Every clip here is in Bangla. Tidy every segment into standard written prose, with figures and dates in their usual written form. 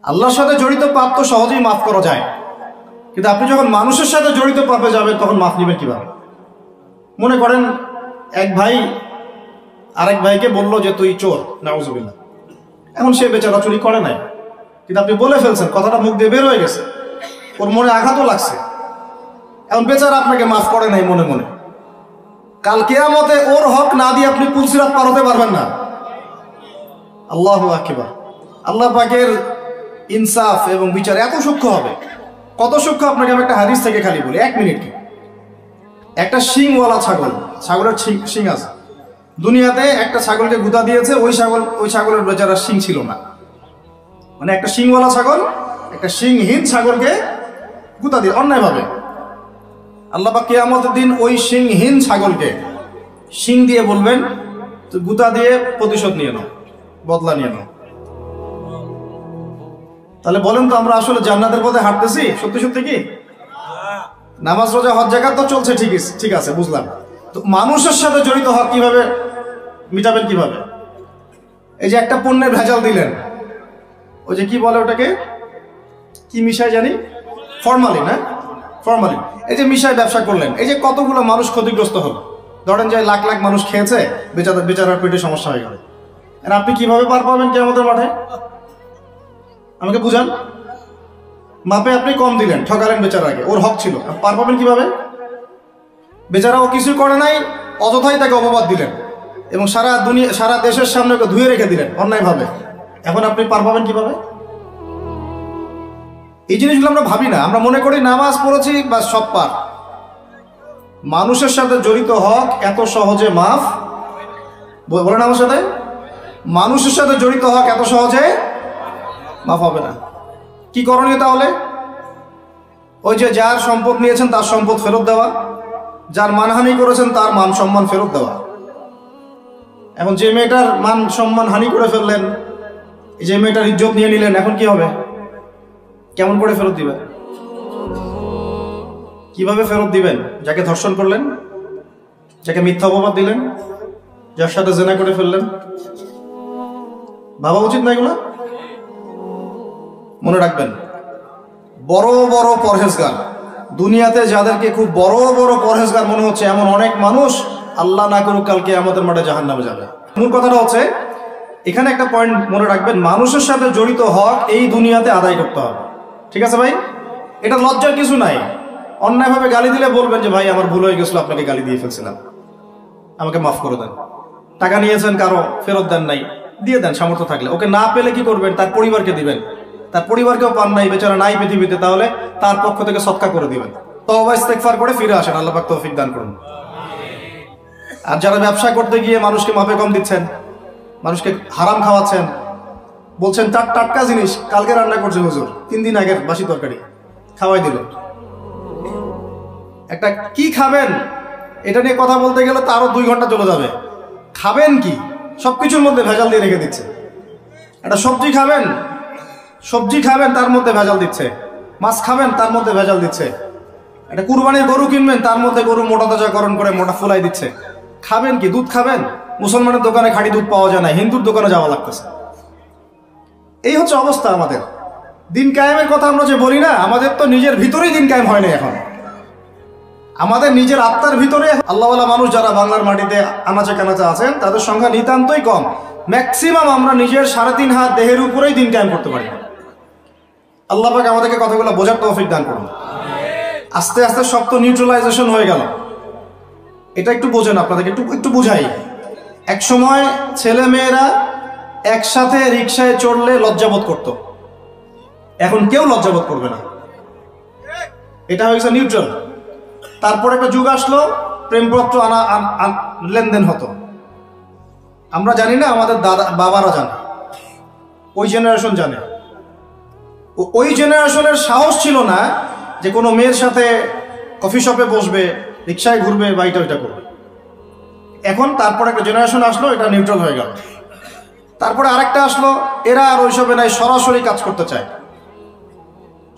আল্লাহর সাথে জড়িত পাপ তো সহজেই মাফ করা যায়, কিন্তু আপনি যখন মানুষের সাথে জড়িত পাপে যাবেন তখন মাফ নেবেন কিভাবে? মনে করেন এক ভাই আরেক ভাইকে বললো যে তুই চোর, নাউজুবিল্লাহ। এখন সে বেচারা চুরি করে নাই, কিন্তু আপনি বলে ফেলছেন, কথাটা মুখ দিয়ে বের হয়ে গেছে, ওর মনে আঘাতও লাগছে। এখন বেচারা আপনাকে মাফ করে নাই মনে মনে, কাল কিয়ামতে ওর হক না দিয়ে আপনি পুলসিরাত পার হতে পারবেন না। আল্লাহু আকবার। আল্লাহ পাকের ইনসাফ এবং বিচার এত সূক্ষ্ম হবে। কত সূক্ষ্ম আপনাকে আমি একটা হাদিস থেকে খালি বলি, 1 মিনিট। একটা শিংওয়ালা ছাগল, ছাগলের শিং আছে, দুনিয়াতে একটা ছাগলকে গুঁতা দিয়েছে, ওই ছাগলের বেচারা শিং ছিল না। মানে একটা শিংওয়ালা ছাগল একটা শিংহীন ছাগলকে গুঁতা দিয়ে অন্যায়ভাবে, আল্লাহ পাক কিয়ামতের দিন ওই শিংহীন ছাগলকে শিং দিয়ে বলবেন তো গুঁতা দিয়ে প্রতিশোধ নিয়ে নাও, বদলা নিয়ে নাও। তাহলে বলেন তো আমরা আসলে জান্নাতের পথে হাঁটতেছি সত্যি সত্যি কি? নামাজ রোজা হজ যাকাত তো চলছে, ঠিক আছে, বুঝলাম। তো মানুষের সাথে জড়িত হক কিভাবে মিটাবেন কিভাবে? এই যে একটা পণ্যের ভেজাল দিলেন, ওই যে কি বলে ওটাকে, কি মিশাই জানি, ফরমালিন। হ্যাঁ, ফরমালিন। এই যে মিশাই ব্যবসা করলেন, এই যে কতগুলো মানুষ ক্ষতিগ্রস্ত হলো। ধরেন যে লাখ লাখ মানুষ খেয়েছে, বেচারার পেটে সমস্যা হয়ে গেল। আর আপনি কিভাবে পার পাবেন কিয়ামতের মাঠে? আমাকে বুঝান। মাপে আপনি কম দিলেন, ঠকালেন বেচারাকে, ওর হক ছিল, পার পাবেন কিভাবে? বেচারা ও কিছু করে নাই, অযথাই তাকে অপবাদ দিলেন এবং সারা দেশের সামনে ওকে ধুয়ে রেখে দিলেন অন্যায়ভাবে। এখন আপনি পার পাবেন কিভাবে? এই জিনিসগুলো আমরা ভাবি না, আমরা মনে করি নামাজ পড়েছি বা সব পার। মানুষের সাথে জড়িত হক এত সহজে মাফ, বলেন আমার সাথে, মানুষের সাথে জড়িত হক এত সহজে মাফ হবে না। কি করণীয় তাহলে? ওই যে যার সম্পদ নিয়েছেন তার সম্পদ ফেরত দেওয়া, যার মানহানি করেছেন তার মান সম্মান ফেরত দেওয়া। এখন যে মেয়েটার মান সম্মান হানি করে ফেললেন, যে মেয়েটার ইজ্জত নিয়ে নিলেন, এখন কি হবে? কেমন করে ফেরত দিবেন? কিভাবে ফেরত দিবেন? যাকে ধর্ষণ করলেন, যাকে মিথ্যা অপবাদ দিলেন, যার সাথে জেনা করে ফেললেন, ভাবা উচিত না এগুলো? মনে রাখবেন, বড় বড় পরহেজগার, দুনিয়াতে যাদেরকে খুব বড় বড় পরহেজগার মনে হচ্ছে, এমন অনেক মানুষ আল্লাহ না করুক কালকে আমাদের মাঠে জাহান্নামে যাবে। মূল কথাটা হচ্ছে, এখানে একটা পয়েন্ট মনে রাখবেন, মানুষের সাথে জড়িত হক এই দুনিয়াতে আদায় করতে হবে। ঠিক আছে ভাই? এটা লজ্জার কিছু নাই। অন্যায়ভাবে গালি দিলে বলবেন যে ভাই আমার ভুল হয়ে গেছিল, আপনাকে গালি দিয়ে ফেলছিলাম, আমাকে মাফ করে দেন। টাকা নিয়েছেন কারো, ফেরত দেন নাই, দিয়ে দেন সামর্থ্য থাকলে। ওকে না পেলে কি করবেন? তার পরিবারকে দিবেন। তার পরিবারকেও পান নাই, বেচারা নাই পৃথিবীতে, তাহলে তার পক্ষ থেকে সদকা করে দিবেন। তওবা ইস্তেগফার করে ফিরে আসেন, আল্লাহ পাক তৌফিক দান করুন। আর যারা ব্যবসা করতে গিয়ে মানুষকে মাপে কম দিচ্ছেন, মানুষকে হারাম খাওয়াচ্ছেন, বলছেন টাটকা জিনিস কালকে রান্না করছে হুজুর, 3 দিন আগের বাসি তরকারি খাওয়াই দিল। একটা কি খাবেন এটা নিয়ে কথা বলতে গেলে তো আরো 2 ঘন্টা চলে যাবে। খাবেন কি? সবকিছুর মধ্যে ভেজাল দিয়ে রেখে দিচ্ছে। একটা সবজি খাবেন তার মধ্যে ভেজাল দিচ্ছে, মাছ খাবেন তার মধ্যে ভেজাল দিচ্ছে, একটা কুরবানির গরু কিনবেন তার মধ্যে গরু মোটা তাজাকরণ করে মোটা ফুলাই দিচ্ছে। খাবেন কি? দুধ খাবেন? মুসলমানের দোকানে খাঁটি দুধ পাওয়া যায় না, হিন্দুর দোকানে যাওয়া লাগতেছে। এই হচ্ছে অবস্থা আমাদের। দিন কায়েমের কথা আমরা যে বলি না, আমাদের তো নিজের ভিতরেই দিন কায়েম হয় না। এখন আমাদের নিজের আত্মার ভিতরে আল্লাহওয়ালা মানুষ যারা বাংলার মাটিতে আনাচে কানাচে আছেন, তাদের সংখ্যা নিতান্তই কম। ম্যাক্সিমাম আমরা নিজের 3.5 হাত দেহের উপরেই দিন কায়েম করতে পারি। আল্লাহ পাক আমাদেরকে কথাগুলো বোঝার তৌফিক দান করুন। আস্তে আস্তে সব তো নিউট্রালাইজেশন হয়ে গেল। এটা একটু বোঝেন, আপনাদেরকে একটু বুঝাই। এক সময় ছেলে মেয়েরা একসাথে রিক্সায় চড়লে লজ্জাবোধ করত, এখন কেউ লজ্জাবোধ করবে না। এটা হয়েছে নিউট্রাল। তারপর একটা যুগ আসলো, প্রেমপত্র লেনদেন হতো। আমরা জানি না, আমাদের বাবারা জানে, ওই জেনারেশন জানে। ওই জেনারেশনের সাহস ছিল না যে কোনো মেয়ের সাথে কফি শপে বসবে, রিক্সায় ঘুরবে বা এটা করবে। এখন তারপর একটা জেনারেশন আসলো, এটা নিউট্রাল হয়ে গেল। তারপরে আরেকটা আসলো, এরা আর ওইসবে নাই, সরাসরি কাজ করতে চায়,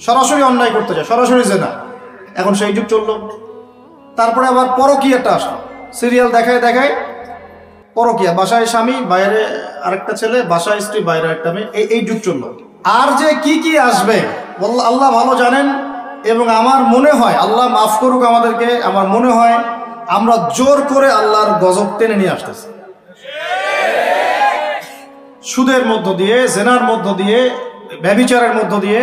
সরাসরি অন্যায় করতে চায়, সরাসরি জেনা। এখন সেই যুগ চললো। তারপরে আবার পরকীয়াটা আসলো, সিরিয়াল দেখায় পরকীয়া, বাসায় স্বামী বাইরে আরেকটা ছেলে, বাসায় স্ত্রী বাইরে একটা মেয়ে, এই যুগ চললো। আর যে কি কি আসবে আল্লাহ ভালো জানেন। এবং আমার মনে হয়, আল্লাহ মাফ করুক আমাদেরকে, আমার মনে হয় আমরা জোর করে আল্লাহর গজব টেনে নিয়ে আসতেছি। সুদের মধ্য দিয়ে, জেনার মধ্য দিয়ে, ব্যভিচারের মধ্য দিয়ে,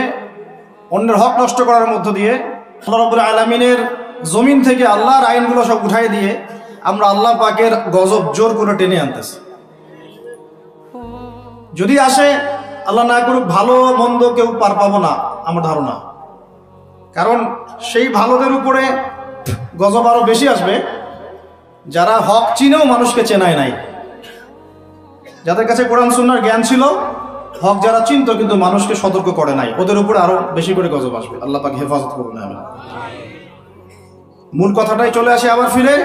অন্যের হক নষ্ট করার মধ্য দিয়ে, আল্লাহ রাব্বুল আলামিনের জমিন থেকে আল্লাহর আইনগুলো সব উঠাই দিয়ে আমরা আল্লাহ পাকের গজব জোর করে টেনে আনতেছি। যদি আসে, আল্লাহ না করুক, ভালো মন্দ কেউ পার পাবো না আমার ধারণা। কারণ সেই ভালোদের উপরে গজব আরো বেশি আসবে যারা হক চিনেও মানুষকে চেনায় নাই, যাদের কাছে কোরআন সুন্নাহর জ্ঞান ছিল, হক যারা চিনতো কিন্তু মানুষকে সতর্ক করে নাই, ওদের উপরে আরো বেশি করে গজব আসবে। আল্লাহ পাক হেফাজত করুন। আমি মূল কথাটাই চলে আসে আবার ফিরে।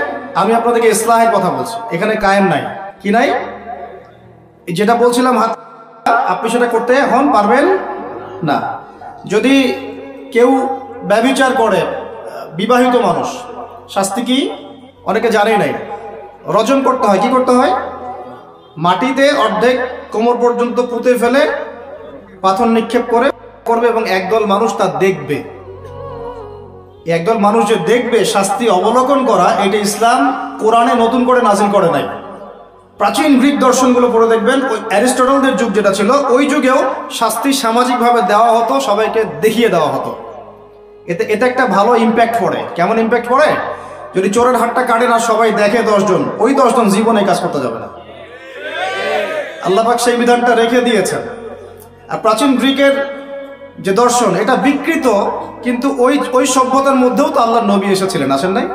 আমি আপনাদেরকে ইসলাহের কথা বলছি, এখানে কায়েম নাই। কি নাই? যেটা বলছিলাম, হাত আপনি সেটা করতে এখন পারবেন না। যদি কেউ ব্যভিচার করে, বিবাহিত মানুষ, শাস্তি কি অনেকে জানেই নাই। রজম করতে হয়। কি করতে হয়? মাটিতে অর্ধেক কোমর পর্যন্ত পুঁতে ফেলে পাথর নিক্ষেপ করবে এবং একদল মানুষ তা দেখবে। একদল মানুষ যে দেখবে, শাস্তি অবলোকন করা, এটা ইসলাম কোরআনে নতুন করে নাজিল করে নাই। প্রাচীন গ্রিক দর্শনগুলো পড়ে দেখবেন, ওই অ্যারিস্টটলদের যুগ যেটা ছিল, ওই যুগেও শাস্তি সামাজিকভাবে দেওয়া হতো, সবাইকে দেখিয়ে দেওয়া হতো। এটা একটা ভালো ইম্প্যাক্ট পড়ে। কেমন ইম্প্যাক্ট পড়ে? যদি চোরের হাতটা কাটে না সবাই দেখে 10 জন, ওই 10 জন জীবনে কাজ করতে যাবে না। আল্লাহ পাক সেই বিধানটা রেখে দিয়েছেন। আর প্রাচীন গ্রিকের যে দর্শন, এটা বিকৃত, কিন্তু ওই সভ্যতার মধ্যেও তো আল্লাহর নবী এসেছিলেন, আসেন নাই?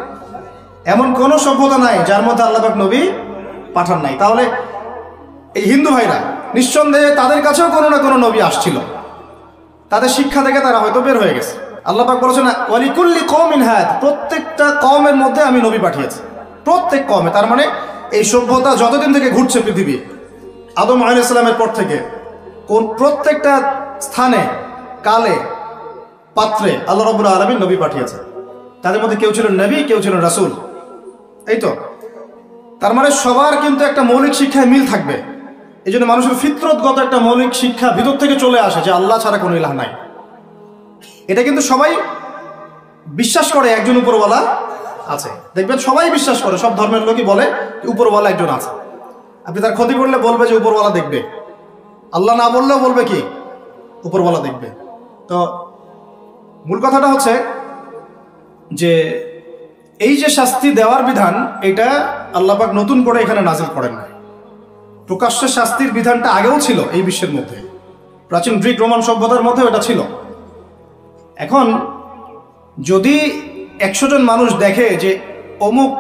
এমন কোন সভ্যতা নাই যার মধ্যে আল্লাহ পাক নবী পাঠান নাই। তাহলে এই হিন্দু ভাইরা নিঃসন্দেহে তাদের কাছেও কোনো না কোনো নবী আসছিল, তাদের শিক্ষা থেকে তারা হয়তো বের হয়ে গেছে। আল্লাহ পাক বলেছেন ওয়ালিকুল্লি কওমিন হাদ, প্রত্যেকটা কওমের মধ্যে আমি নবী পাঠিয়েছি। প্রত্যেক কওমে, তার মানে এই সভ্যতা যতদিন থেকে ঘুরছে পৃথিবী, আদম আলাইহিস সালামের পর থেকে, কোন প্রত্যেকটা স্থানে, কালে, পাত্রে আল্লাহ রাব্বুল আলামিন নবী পাঠিয়েছেন। তাদের মধ্যে কেউ ছিলেন নবী, কেউ ছিলেন রাসূল। এই তো, তার মানে সবার কিন্তু একটা মৌলিক শিক্ষায় মিল থাকবে। এই জন্য মানুষের ফিতরতগত একটা মৌলিক শিক্ষা ভিতর থেকে চলে আসে যে আল্লাহ ছাড়া কোনো ইলাহ নাই। এটা কিন্তু সবাই বিশ্বাস করে একজন উপরওয়ালা আছে। দেখবেন সবাই বিশ্বাস করে, সব ধর্মের লোকই বলে উপরওয়ালা একজন আছে। আপনি তার ক্ষতি করলে বলবে যে উপরওয়ালা দেখবে, আল্লাহ না বললেও বলবে কি উপরওয়ালা দেখবে। তো মূল কথাটা হচ্ছে যে এই যে শাস্তি দেওয়ার বিধান, এটা আল্লাহ পাক নতুন করে এখানে নাজিল করেন না। প্রকাশ্য শাস্তির বিধানটা আগেও ছিল এই বিশ্বের মধ্যে, প্রাচীন গ্রিক রোমান সভ্যতার মধ্যে এটা ছিল। এখন যদি 100 জন মানুষ দেখে যে অমুক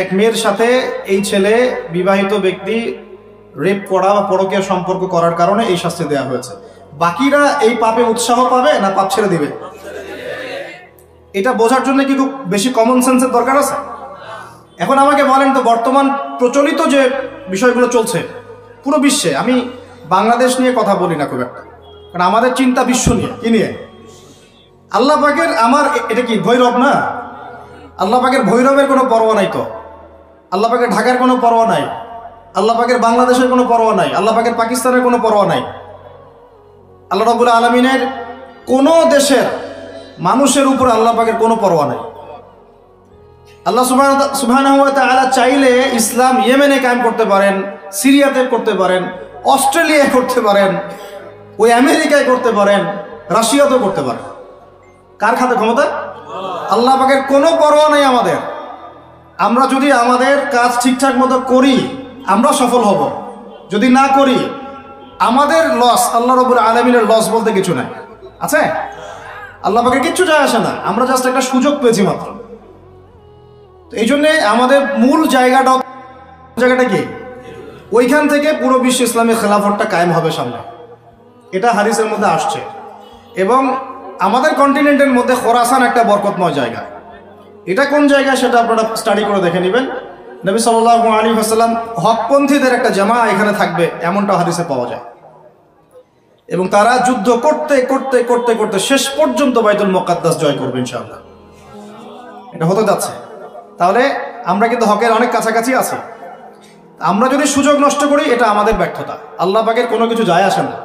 এক মেয়ের সাথে এই ছেলে, বিবাহিত ব্যক্তি, রেপ করা বা পরকীয়া সম্পর্ক করার কারণে এই শাস্তি দেওয়া হয়েছে, বাকিরা এই পাপে উৎসাহ পাবে না পাপ ছেড়ে দিবে? এটা বোঝার জন্য কি খুব বেশি কমন সেন্সের দরকার আছে? এখন আমাকে বলেন তো, বর্তমান প্রচলিত যে বিষয়গুলো চলছে পুরো বিশ্বে, আমি বাংলাদেশ নিয়ে কথা বলি না খুব একটা, কারণ আমাদের চিন্তা বিশ্ব নিয়ে। কি নিয়ে? আল্লাহ পাকের, আমার এটা কি ভৈরব না? আল্লাহ পাকের ভৈরবের কোনো পরোয়া নাই তো, আল্লাহ পাকের ঢাকার কোনো পরোয়া নাই, আল্লাহ পাকের বাংলাদেশের কোনো পরোয়া নাই, আল্লাহ পাকের পাকিস্তানের কোনো পরোয়া নাই। আল্লাহ রাব্বুল আলামিনের কোনো দেশের মানুষের উপর আল্লাহ পাকের কোনো পরোয়া নাই। আল্লাহ সুবহানাহু ওয়া তাআলা চাইলে ইসলাম ইয়েমেনে কায়েম করতে পারেন, সিরিয়াতে করতে পারেন, অস্ট্রেলিয়ায় করতে পারেন, ওই আমেরিকায় করতে পারেন, রাশিয়াতেও করতে পারেন। কার খাতে ক্ষমতা? আল্লাহ পাকের কোনো পরোয়া নাই আমাদের। আমরা যদি আমাদের কাজ ঠিকঠাক মতো করি, আমরা সফল হব। যদি না করি, আমাদের লস, আল্লাহ রাব্বুল আলামিনের লস বলতে কিছু নাই। আছে? আল্লাহ পাকের কিচ্ছু যায় আসে না, আমরা জাস্ট একটা সুযোগ পেয়েছি মাত্র। তো এই জন্যে আমাদের মূল জায়গাটা কি? ওইখান থেকে পুরো বিশ্ব ইসলামী খেলাফতটা কায়েম হবে সামনে, এটা হাদিসের মধ্যে আসছে। এবং আমাদের কন্টিনেন্টের মধ্যে খোরাসান একটা বরকতময় জায়গা। এটা কোন জায়গা সেটা আপনারা স্টাডি করে দেখে নেবেন। নবী সাল্লাল্লাহু আলাইহি ওয়াসাল্লাম হকপন্থীদের একটা জামা এখানে থাকবে, এমনটা হাদিসে পাওয়া যায়। এবং তারা যুদ্ধ করতে করতে করতে করতে শেষ পর্যন্ত বাইতুল মুকাদ্দাস জয় করবে ইনশাআল্লাহ। এটা হতে যাচ্ছে। তাহলে আমরা কিন্তু হকের অনেক কাছাকাছি আছি। আমরা যদি সুযোগ নষ্ট করি, এটা আমাদের ব্যর্থতা। আল্লাহ পাকের কোনো কিছু যায় আসে না।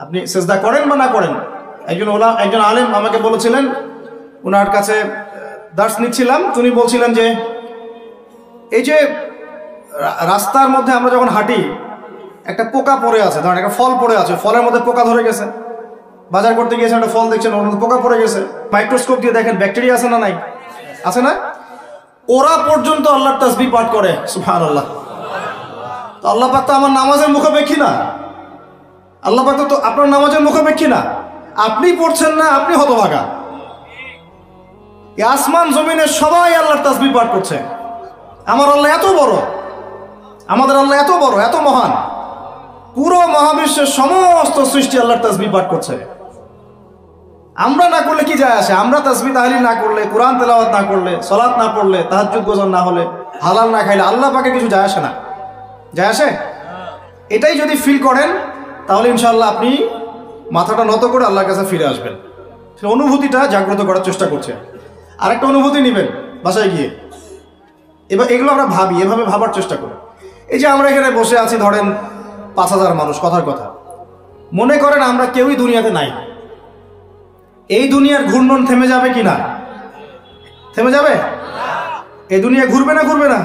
আপনি সেজদা করেন বা না করেন। একজন আলেম আমাকে বলেছিলেন, ওনার কাছে দার্স নিচ্ছিলাম, তিনি বলছিলেন যে এই যে রাস্তার মধ্যে আমরা যখন হাঁটি, একটা পোকা পড়ে আছে, ধরেন একটা ফল পড়ে আছে, ফলের মধ্যে পোকা ধরে গেছে, বাজার করতে গিয়েছেন একটা ফল দেখছেন ওর মধ্যে পোকা পড়ে গেছে, মাইক্রোস্কোপ দিয়ে দেখেন ব্যাকটেরিয়া আছে না নাই, আছে না? ওরা পর্যন্ত আল্লাহর তাসবিহ পাঠ করে, সুবহানাল্লাহ। তো আল্লাহ পাক তো আমার নামাজের মুখাপেক্ষী না, আল্লাহ পাক তো আপনার নামাজের মুখাপেক্ষী না। আপনি পড়ছেন না, আপনি হতভাগা। আসমান জমিনে সবাই আল্লাহর তাসবিহ পাঠ করছে। আমার আল্লাহ এত বড়, আমাদের আল্লাহ এত বড়, এত মহান, পুরো মহাবিশ্বের সমস্ত সৃষ্টি আল্লাহর তাসবিহ পাঠ করছে। আমরা না করলে কি যায় আসে? আমরা তাসবিহ তাহলিল না করলে, কোরআন তেলাওয়াত না করলে, সালাত না পড়লে, তাহাজ্জুদ গোজার না হলে, হালাল না খাইলে আল্লাহ পাকে কিছু যায় আসে না? যায় আসে? এটাই যদি ফিল করেন তাহলে ইনশাআল্লাহ আপনি মাথাটা নত করে আল্লাহর কাছে ফিরে আসবেন। সেই অনুভূতিটা জাগ্রত করার চেষ্টা করছে। আরেকটা অনুভূতি নেবেন বাসায় গিয়ে। এবার এগুলো আমরা ভাবি, এভাবে ভাবার চেষ্টা করি। এই যে আমরা এখানে বসে আছি, ধরেন 5,000 মানুষ, কথার কথা, মনে করেন আমরা কেউই দুনিয়াতে নাই। এই দুনিয়ার ঘূর্ণন থেমে যাবে কি না? থেমে যাবে? এই দুনিয়া ঘুরবে না ঘুরবে না?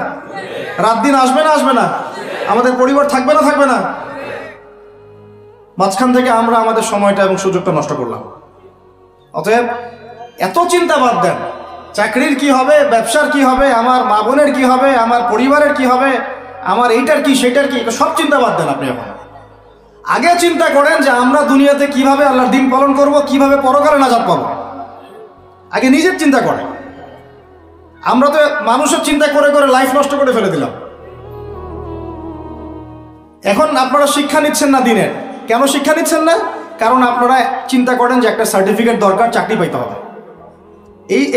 রাত দিন আসবে না আসবে না? আমাদের পরিবার থাকবে না থাকবে না? মাঝখান থেকে আমরা আমাদের সময়টা এবং সুযোগটা নষ্ট করলাম। অতএব এত চিন্তা বাদ দেন, চাকরির কি হবে, ব্যবসার কি হবে, আমার মা বোনের কি হবে, আমার পরিবারের কি হবে, আমার এইটার কি সেটার কি, সব চিন্তা বাদ দেন আপনি। এখন আগে চিন্তা করেন যে আমরা দুনিয়াতে কিভাবে আল্লাহর দিন পালন করব, কিভাবে পরকালে নাজাত পাবো। আগে নিজের চিন্তা করেন। আমরা তো মানুষের চিন্তা করে করে লাইফ নষ্ট করে ফেলে দিলাম। এখন আপনারা শিক্ষা নিচ্ছেন না দিনের। কেন শিক্ষা নিচ্ছেন না? কারণ আপনারা চিন্তা করেন যে একটা সার্টিফিকেট দরকার, চাকরি পাইতে হবে।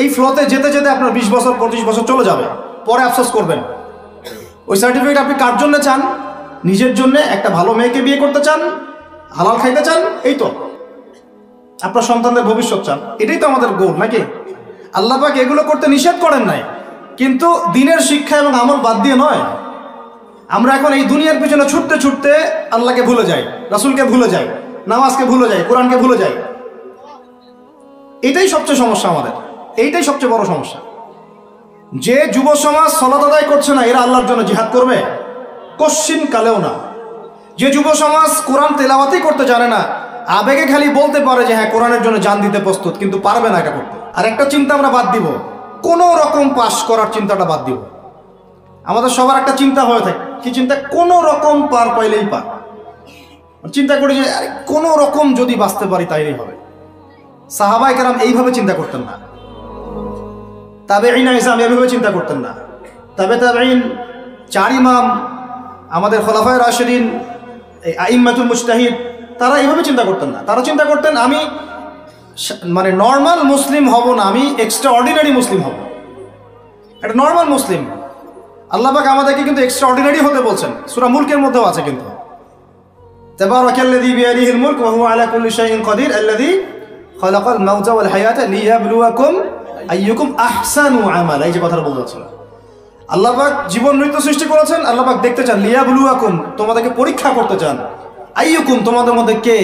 এই ফ্লোতে যেতে যেতে আপনার 20 বছর 25 বছর চলে যাবে, পরে আফসোস করবেন। ওই সার্টিফিকেট আপনি কার জন্য চান? নিজের জন্য, একটা ভালো মেয়েকে বিয়ে করতে চান, হালাল খাইতে চান, এই তো আপনার সন্তানদের ভবিষ্যৎ চান। এটাই তো আমাদের গোল, নাকি? আল্লাহ পাক এগুলো করতে নিষেধ করেন নাই, কিন্তু দিনের শিক্ষা এবং আমল বাদ দিয়ে নয়। আমরা এখন এই দুনিয়ার পিছনে ছুটতে ছুটতে আল্লাহকে ভুলে যাই, রাসূলকে ভুলে যাই, নামাজকে ভুলে যাই, কোরআনকে ভুলে যাই। এটাই সবচেয়ে সমস্যা আমাদের, এইটাই সবচেয়ে বড় সমস্যা। যে যুব সমাজ সালাত আদায় করছে না, এরা আল্লাহর জন্য জিহাদ করবে? কশ্চিন কালেও না। যে যুব সমাজ কোরআন তেলাওয়াতই করতে জানে না, আবেগে খালি বলতে পারে যে হ্যাঁ কোরআনের জন্য জান দিতে প্রস্তুত, কিন্তু পারবে না এটা করতে। আর একটা চিন্তা আমরা বাদ দিব, কোনো রকম পাশ করার চিন্তাটা বাদ দিব। আমাদের সবার একটা চিন্তা হয়ে থাকে, কি চিন্তা? কোনো রকম পার পাইলেই পার। চিন্তা করি যে কোনো রকম যদি বাঁচতে পারি তাইলেই হবে। সাহাবায়ে কেরাম এইভাবে চিন্তা করতেন না, তাবেঈন ইসলাম এইভাবে চিন্তা করতেন না, তাবেঈন, 4 ইমাম, আমাদের খোলাফায়ে রাশিদিন, আইম্মাতুল মুজতাহিদ, তারা এইভাবে চিন্তা করতেন না। তারা চিন্তা করতেন আমি মানে নর্মাল মুসলিম হব না, আমি এক্সট্রা অর্ডিনারি মুসলিম হব। একটা নর্মাল মুসলিম। আল্লাহ পাক আমাদেরকে কিন্তু এক্সট্রা অর্ডিনারি হতে বলছেন, সূরা মুলকের মধ্যেও আছে কিন্তু, তাবারাকাল্লাযী বিয়াদিহিল মুলক ওয়া হুয়া আলা কুল্লি শাইইন কাদির আল্লাযী খালাকাল মাউতা ওয়াল হায়াতা লিয়াবলুয়াকুম আইয়ুকুম আহসানু আমালা। এই যে কথাটা বলতে হচ্ছিল, আল্লাহ পাক জীবন মৃত্যু সৃষ্টি করেছেন, আল্লাহ পাক দেখতে চান, লিয়াবলুয়াকুম, তোমাদেরকে পরীক্ষা করতে চান, আইয়ুকুম, তোমাদের মধ্যে কে,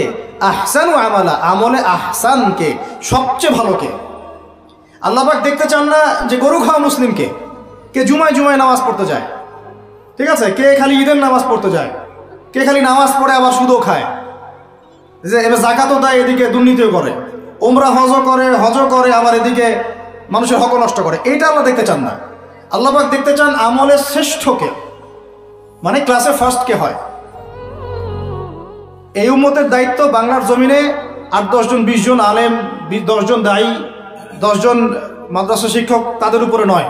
আহসানু আমালা, আমলে আহসান কে, সবচেয়ে ভালো কে। আল্লাহ পাক দেখতে চান না যে গরু খাওয়া মুসলিমকে, কে জুমায় জুমায় নামাজ পড়তে যায়, ঠিক আছে, কে খালি ঈদের নামাজ পড়তে যায়, কে খালি নামাজ পড়ে আবার সুদও খায়, যে এবার যাকাতও দেয়, এদিকে দুর্নীতিও করে, ওমরা হজ করে আবার এদিকে মানুষের হক নষ্ট করে। এইটা আল্লাহ দেখতে চান না। আল্লাহ পাক দেখতে চান আমলের শ্রেষ্ঠকে, মানে ক্লাসে ফার্স্ট কে হয়। এই উম্মতের দায়িত্ব বাংলার জমিনে 8-10 জন 20 জন আলেম, 10 জন দায়ী, 10 জন মাদ্রাসা শিক্ষক, তাদের উপরে নয়।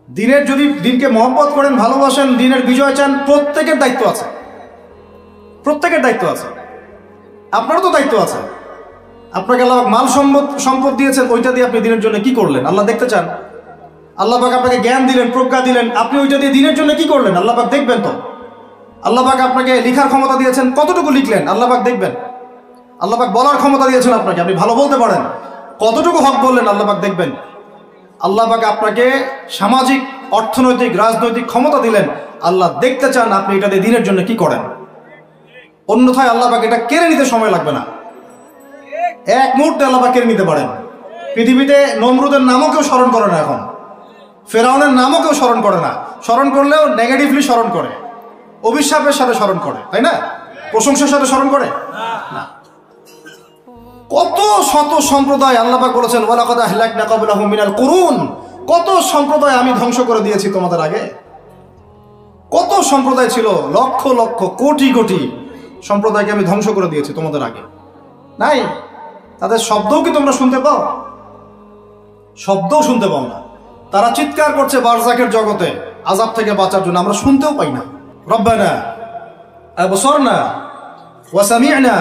দিনের, যদি দিনকে মহব্বত করেন, ভালোবাসেন, দিনের বিজয় চান, প্রত্যেকের দায়িত্ব আছে, প্রত্যেকের দায়িত্ব আছে। আপনারও তো দায়িত্ব আছে। আপনাকে আল্লাহ মাল সম্পদ দিয়েছেন, ওইটা দিয়ে আপনি দিনের জন্য কি করলেন আল্লাহ দেখতে চান। আল্লাহ পাক আপনাকে জ্ঞান দিলেন, প্রজ্ঞা দিলেন, আপনি ওইটা দিয়ে দিনের জন্য কি করলেন আল্লাহ পাক দেখবেন তো। আল্লাহ পাক আপনাকে লেখার ক্ষমতা দিয়েছেন, কতটুকু লিখলেন আল্লাহ পাক দেখবেন। আল্লাহ পাক বলার ক্ষমতা দিয়েছেন আপনাকে, আপনি ভালো বলতে পারেন, কতটুকু হক বললেন আল্লাহ পাক দেখবেন। আল্লাহ পাক আপনাকে সামাজিক, অর্থনৈতিক, রাজনৈতিক ক্ষমতা দিলেন, আল্লাহ দেখতে চান আপনি এটা দিয়ে দিনের জন্য কি করেন। অন্যথায় আল্লাহ পাক এটা কেড়ে নিতে সময় লাগবে না, এক মুহূর্তে আল্লাহ পাক কেড়ে নিতে পারেন। পৃথিবীতে নমরুদের নামও কেউ স্মরণ করে না, এখন ফেরাউনের নামও কেউ স্মরণ করে না। স্মরণ করলেও নেগেটিভলি স্মরণ করে, অভিশাপের সাথে স্মরণ করে, তাই না? প্রশংসার সাথে স্মরণ করে না। কত শত সম্প্রদায় আল্লাহ পাক বলেছেন ওয়ালাকাদ আহলাকনা ক্বাবলাহুম মিনাল কুরুন, কত সম্প্রদায় আমি ধ্বংস করে দিয়েছি তোমাদের আগে। কত সম্প্রদায় ছিল, লক্ষ লক্ষ কোটি কোটি সম্প্রদায়কে আমি ধ্বংস করে দিয়েছি তোমাদের আগে। নাই, তাদের শব্দও কি তোমরা শুনতে পাও? শব্দও শুনতে পাও না। তারা চিৎকার করছে বারজাকের জগতে আযাব থেকে বাঁচার জন্য, আমরা শুনতেও পাই না। রব্বানা আবসারনা ওয়া সামি'না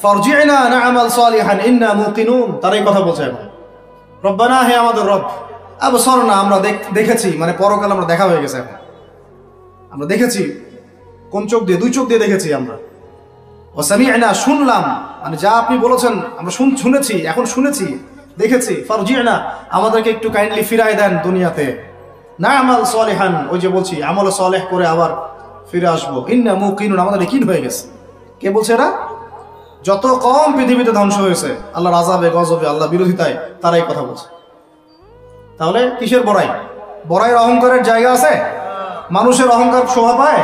ফারজি'না না'মাল সালিহান ইন্না মুকিনুন, তারাই কথা বলছে। রব্বানা, হে আমাদের রব, আবসারনা, আমরা দেখেছি, মানে পরকাল আমরা দেখা হয়ে গেছে। এখন আমরা দেখেছি, কোন চোখ দিয়ে? দুই চোখ দিয়ে দেখেছি আমরা। ওয়া সামি'না, শুনলাম, মানে যা আপনি বলেছেন আমরা শুনেছি, এখন শুনেছি, দেখেছি। ফারজি'না, আমাদেরকে একটু কাইন্ডলি ফিরায় দেন দুনিয়াতে। না'মাল সালিহান, ওই যে বলছি আমল সালেহ করে আবার ফিরে আসবো। ইন্না মুকিনুন, আমাদের ইয়াকিন হয়ে গেছে। কে বলছে এরা? যত কম পৃথিবীতে ধ্বংস হয়েছে আল্লাহর আযাবে, গজবে, আল্লাহ বিরোধিতায়, তারাই কথা বলছে। তাহলে কিসের বড়াই? বড়াইয়ের অহংকারের জায়গা আছে? মানুষের অহংকার শোভা পায়?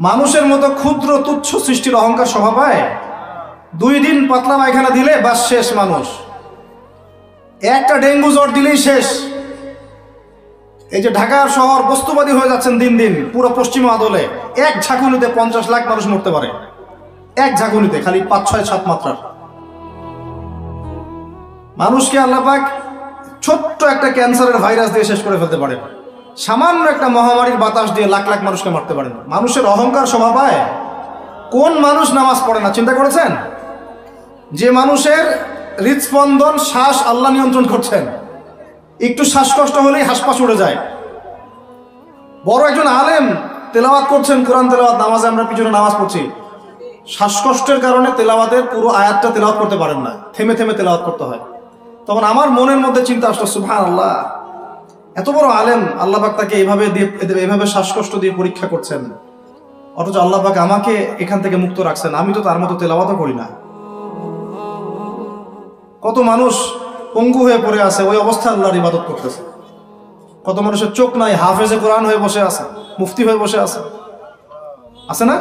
মানুষের মতো ক্ষুদ্র তুচ্ছ সৃষ্টির অহংকার শোভা পায়? 2 দিন পাতলা পায়খানা দিলে বাস শেষ মানুষ, একটা ডেঙ্গু জ্বর দিলেই শেষ। এই যে ঢাকার শহর বস্তুবাদী হয়ে যাচ্ছেন দিন দিন, পুরো পশ্চিম আদলে এক ঝাঁকুনিতে 50 লাখ মানুষ মরতে পারে, এক ঝাঁকুনিতে, খালি 5, 6, 7 মাত্রার মানুষকে আল্লাহ পাক ছোট্ট একটা ক্যান্সারের ভাইরাস দিয়ে শেষ করে ফেলতে পারে, সামান্য একটা মহামারীর বাতাস দিয়ে লাখ লাখ মানুষকে মারতে পারে না। মানুষের অহংকার শোভা পায়? কোন মানুষ নামাজ পড়ে না চিন্তা করেছেন? যে মানুষের হৃদস্পন্দন, শ্বাস আল্লাহ নিয়ন্ত্রণ করছেন, একটু শ্বাসকষ্ট হলেই হাসপাস উড়ে যায়। বড় একজন আলেম তেলাওয়াত করছেন, কোরআন তেলাওয়াত, নামাজে আমরা পিছনে নামাজ পড়ছি, শ্বাসকষ্টের কারণে তেলাওয়াতের পুরো আয়াতটা তেলাওয়াত করতে পারেন না, থেমে থেমে তেলাওয়াত করতে হয়। তখন আমার মনের মধ্যে চিন্তা আসলো, সুবহানাল্লাহ, এত বড় আলেম, আল্লাহ পাক তাকে এইভাবে শ্বাসকষ্ট দিয়ে পরীক্ষা করছেন, অথচ আল্লাহ পাক আমাকে এখান থেকে মুক্ত রাখছেন, আমি তো তার মতো তেলাওয়াতও করি না। কত মানুষ পঙ্গু হয়ে পড়ে আছে, ওই অবস্থায় আল্লাহর ইবাদত করতেছে। কত মানুষের চোখ নাই, হাফেজে কোরআন হয়ে বসে আছে, মুফতি হয়ে বসে আছে, আছে না?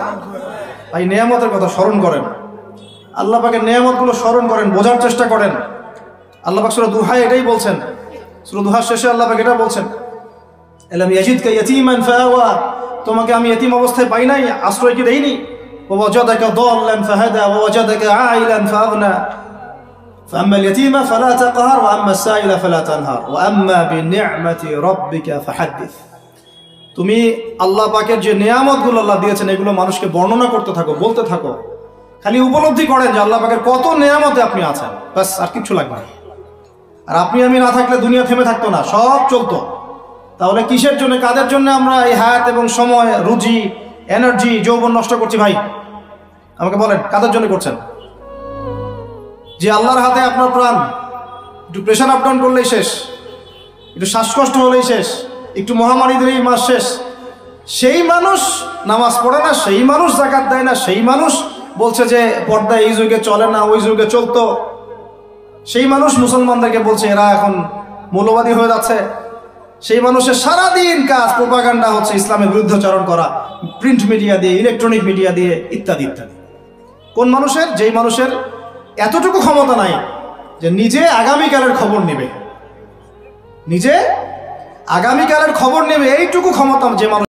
তাই নেয়ামতের কথা স্মরণ করেন, আল্লাহ পাকের নেয়ামতগুলো স্মরণ করেন, বোঝার চেষ্টা করেন। আল্লাহ পাক সূরা দুহায় এটাই বলছেন, সূরা দুহার শেষে আল্লাহ পাক এটা বলছেন, আলাম ইয়াজিদকা ইয়াতীমান ফাআওয়া, তোমাকে আমি ইতিম অবস্থায় পাই নাই, আশ্রয় কি দেইনি? ওয়া ওয়াজাদাকা দাল্লান ফাহাদা ওয়া ওয়াজাদাকা আইলান ফাআগনা فأما اليتيم فلا تقهر وأما السائل فلا تنهر وأما بنعمة ربك فحدث। তুমি আল্লাহ পাকের যে নিয়ামতগুলো আল্লাহ দিয়েছেন এগুলো মানুষকে বর্ণনা করতে থাকো, বলতে থাকো, খালি উপলব্ধি করেন যে আল্লাহ পাকের কত নিয়ামতে আপনি আছেন, বাস, আর কিছু লাগবে না। আর আপনি আমি না থাকলে দুনিয়া থেমে থাকতো না, সব চলতো। তাহলে কিসের জন্য, কাদের জন্য আমরা এই হায়াত এবং সময়, রুজি, এনার্জি, যৌবন নষ্ট করছি? ভাই আমাকে বলেন, কাদের জন্য করছেন? যে আল্লাহর হাতে আপনার প্রাণ, একটু প্রেশার আপ ডাউন করলেই শেষ, একটু শ্বাসকষ্ট হলেই শেষ, একটু মহামারী দিলেই মাস শেষ। সেই মানুষ নামাজ পড়ে না, সেই মানুষ যাকাত দেয় না, সেই মানুষ বলছে যে পর্দা এই যুগে চলে না, ওই যুগে চলতো, সেই মানুষ মুসলমানদেরকে বলছে এরা এখন মৌলবাদী হয়ে যাচ্ছে। সেই মানুষের সারাদিন কাজ প্রোপাগান্ডা হচ্ছে, ইসলামের বিরুদ্ধাচরণ করা, প্রিন্ট মিডিয়া দিয়ে, ইলেকট্রনিক মিডিয়া দিয়ে, ইত্যাদি ইত্যাদি। কোন মানুষের? যেই মানুষের এতটুকু ক্ষমতা নাই যে নিজে আগামীকালের খবর নেবে, নিজে আগামীকালের খবর নেবে, এইটুকু ক্ষমতা যে মানুষ